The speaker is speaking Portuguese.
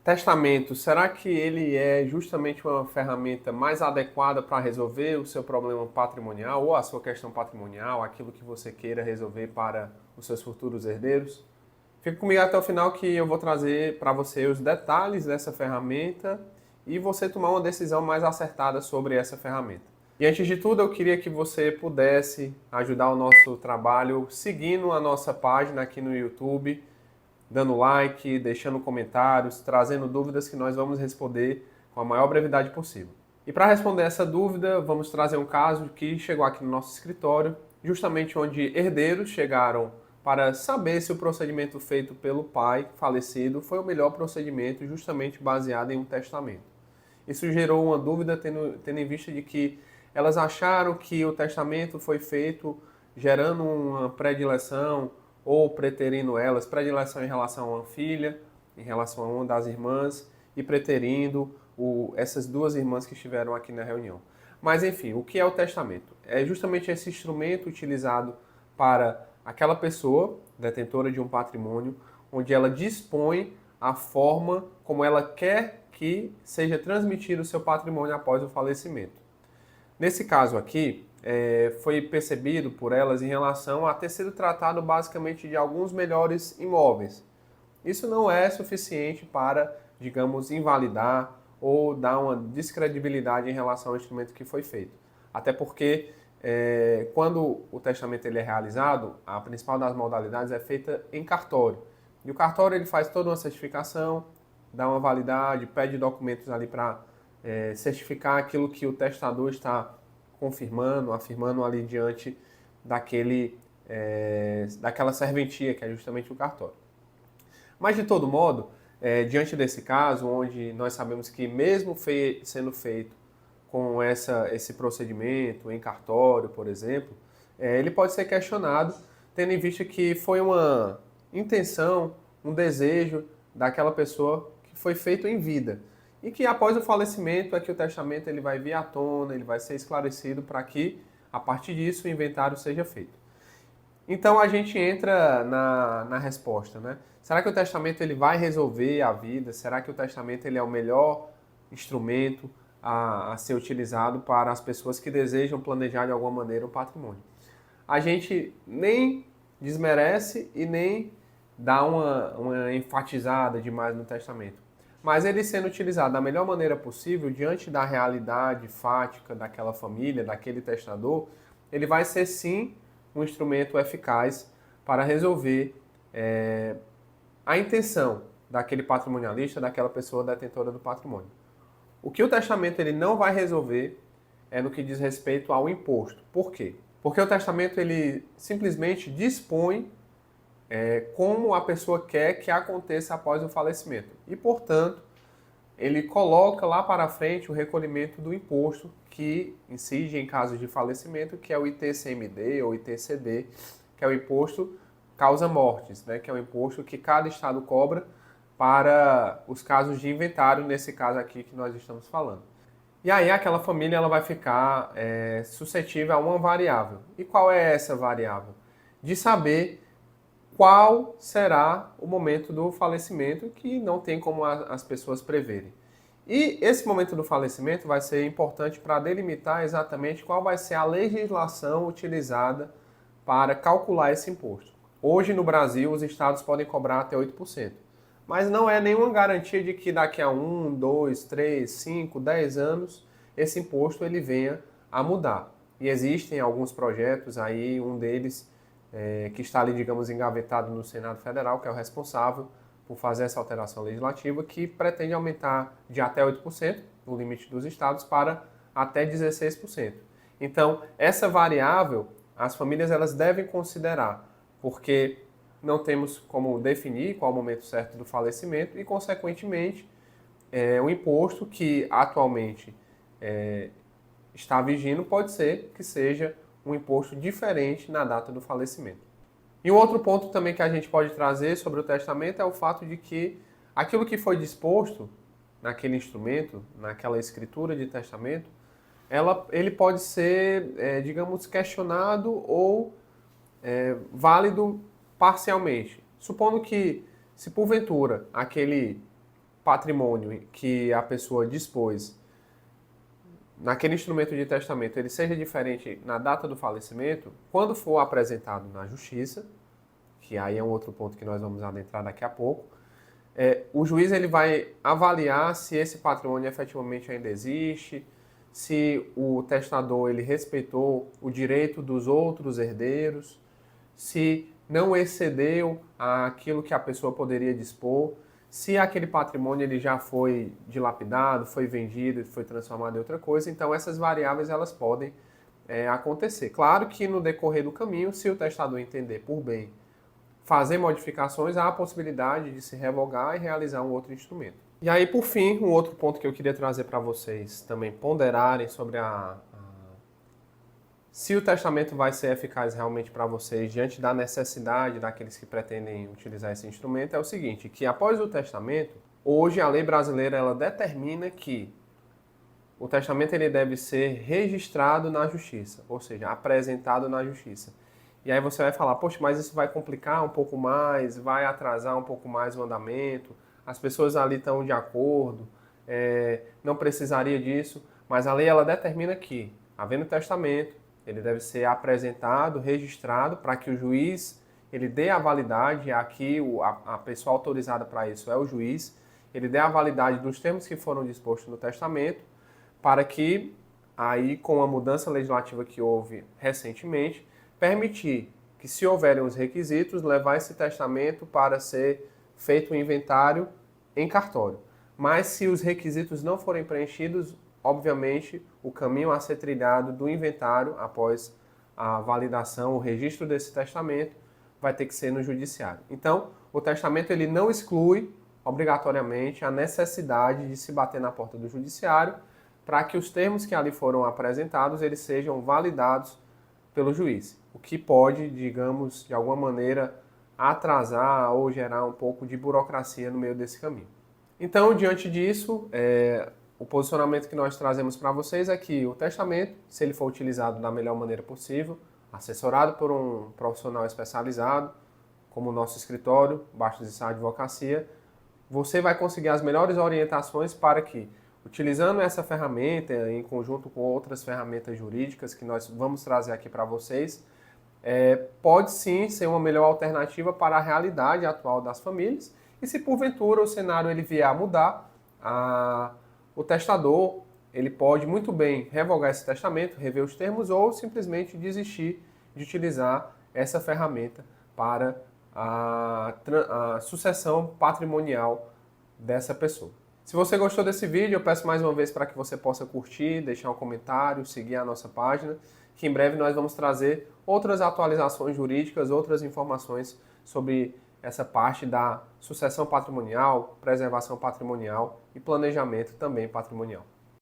Testamento, será que ele é justamente uma ferramenta mais adequada para resolver o seu problema patrimonial ou a sua questão patrimonial, aquilo que você queira resolver para os seus futuros herdeiros? Fique comigo até o final que eu vou trazer para você os detalhes dessa ferramenta e você tomar uma decisão mais acertada sobre essa ferramenta. E antes de tudo, eu queria que você pudesse ajudar o nosso trabalho seguindo a nossa página aqui no YouTube, dando like, deixando comentários, trazendo dúvidas que nós vamos responder com a maior brevidade possível. E para responder essa dúvida, vamos trazer um caso que chegou aqui no nosso escritório, justamente onde herdeiros chegaram para saber se o procedimento feito pelo pai falecido foi o melhor procedimento, justamente baseado em um testamento. Isso gerou uma dúvida, tendo em vista de que elas acharam que o testamento foi feito gerando uma predileção ou preterindo elas, predileção em relação a uma filha, em relação a uma das irmãs e preterindo essas duas irmãs que estiveram aqui na reunião. Mas enfim, o que é o testamento? É justamente esse instrumento utilizado para aquela pessoa, detentora de um patrimônio, onde ela dispõe a forma como ela quer que seja transmitido o seu patrimônio após o falecimento. Nesse caso aqui, foi percebido por elas em relação a ter sido tratado basicamente de alguns melhores imóveis. Isso não é suficiente para, digamos, invalidar ou dar uma descredibilidade em relação ao instrumento que foi feito. Até porque, quando o testamento ele é realizado, a principal das modalidades é feita em cartório. E o cartório ele faz toda uma certificação, dá uma validade, pede documentos ali para certificar aquilo que o testador está confirmando, afirmando ali diante daquela serventia, que é justamente o cartório. Mas, de todo modo, diante desse caso, onde nós sabemos que mesmo sendo feito com esse procedimento em cartório, por exemplo, ele pode ser questionado, tendo em vista que foi uma intenção, um desejo daquela pessoa que foi feito em vida. E que após o falecimento é que o testamento ele vai vir à tona, ele vai ser esclarecido para que, a partir disso, o inventário seja feito. Então a gente entra na resposta, né? Será que o testamento ele vai resolver a vida? Será que o testamento ele é o melhor instrumento a ser utilizado para as pessoas que desejam planejar de alguma maneira o patrimônio? A gente nem desmerece e nem dá uma enfatizada demais no testamento. Mas ele sendo utilizado da melhor maneira possível, diante da realidade fática daquela família, daquele testador, ele vai ser sim um instrumento eficaz para resolver a intenção daquele patrimonialista, daquela pessoa detentora do patrimônio. O que o testamento ele não vai resolver é no que diz respeito ao imposto. Por quê? Porque o testamento ele simplesmente dispõe como a pessoa quer que aconteça após o falecimento. E, portanto, ele coloca lá para frente o recolhimento do imposto que incide em casos de falecimento, que é o ITCMD ou ITCD, que é o imposto causa-mortes, né? Que é o imposto que cada estado cobra para os casos de inventário, nesse caso aqui que nós estamos falando. E aí aquela família ela vai ficar suscetível a uma variável. E qual é essa variável? De saber qual será o momento do falecimento, que não tem como as pessoas preverem. E esse momento do falecimento vai ser importante para delimitar exatamente qual vai ser a legislação utilizada para calcular esse imposto. Hoje no Brasil os estados podem cobrar até 8%, mas não é nenhuma garantia de que daqui a 1, 2, 3, 5, 10 anos esse imposto ele venha a mudar. E existem alguns projetos aí, um deles que está ali, digamos, engavetado no Senado Federal, que é o responsável por fazer essa alteração legislativa, que pretende aumentar de até 8%, o limite dos estados, para até 16%. Então, essa variável, as famílias elas devem considerar, porque não temos como definir qual é o momento certo do falecimento e, consequentemente, o imposto que atualmente está vigindo pode ser que seja um imposto diferente na data do falecimento. E um outro ponto também que a gente pode trazer sobre o testamento é o fato de que aquilo que foi disposto naquele instrumento, naquela escritura de testamento, ele pode ser, digamos, questionado ou válido parcialmente. Supondo que, se porventura aquele patrimônio que a pessoa dispôs naquele instrumento de testamento, ele seja diferente na data do falecimento, quando for apresentado na justiça, que aí é um outro ponto que nós vamos adentrar daqui a pouco, o juiz ele vai avaliar se esse patrimônio efetivamente ainda existe, se o testador ele respeitou o direito dos outros herdeiros, se não excedeu aquilo que a pessoa poderia dispor, se aquele patrimônio ele já foi dilapidado, foi vendido, foi transformado em outra coisa. Então essas variáveis elas podem acontecer. Claro que no decorrer do caminho, se o testador entender por bem fazer modificações, há a possibilidade de se revogar e realizar um outro instrumento. E aí, por fim, um outro ponto que eu queria trazer para vocês também ponderarem sobre se o testamento vai ser eficaz realmente para vocês diante da necessidade daqueles que pretendem utilizar esse instrumento é o seguinte, que após o testamento, hoje a lei brasileira ela determina que o testamento ele deve ser registrado na justiça, ou seja, apresentado na justiça. E aí você vai falar, poxa, mas isso vai complicar um pouco mais, vai atrasar um pouco mais o andamento, as pessoas ali estão de acordo, não precisaria disso, mas a lei ela determina que, havendo testamento, ele deve ser apresentado, registrado, para que o juiz ele dê a validade, aqui a pessoa autorizada para isso é o juiz, ele dê a validade dos termos que foram dispostos no testamento, para que, aí com a mudança legislativa que houve recentemente, permitir que, se houverem os requisitos, levar esse testamento para ser feito o inventário em cartório. Mas se os requisitos não forem preenchidos, obviamente, o caminho a ser trilhado do inventário, após a validação, o registro desse testamento, vai ter que ser no judiciário. Então, o testamento ele não exclui, obrigatoriamente, a necessidade de se bater na porta do judiciário para que os termos que ali foram apresentados, eles sejam validados pelo juiz. O que pode, digamos, de alguma maneira, atrasar ou gerar um pouco de burocracia no meio desse caminho. Então, diante disso, o posicionamento que nós trazemos para vocês é que o testamento, se ele for utilizado da melhor maneira possível, assessorado por um profissional especializado, como o nosso escritório, Bastos e Sá Advocacia, você vai conseguir as melhores orientações para que, utilizando essa ferramenta, em conjunto com outras ferramentas jurídicas que nós vamos trazer aqui para vocês, pode sim ser uma melhor alternativa para a realidade atual das famílias. E se porventura o cenário ele vier a mudar, o testador ele pode muito bem revogar esse testamento, rever os termos ou simplesmente desistir de utilizar essa ferramenta para a sucessão patrimonial dessa pessoa. Se você gostou desse vídeo, eu peço mais uma vez para que você possa curtir, deixar um comentário, seguir a nossa página, que em breve nós vamos trazer outras atualizações jurídicas, outras informações sobre essa parte da sucessão patrimonial, preservação patrimonial e planejamento também patrimonial.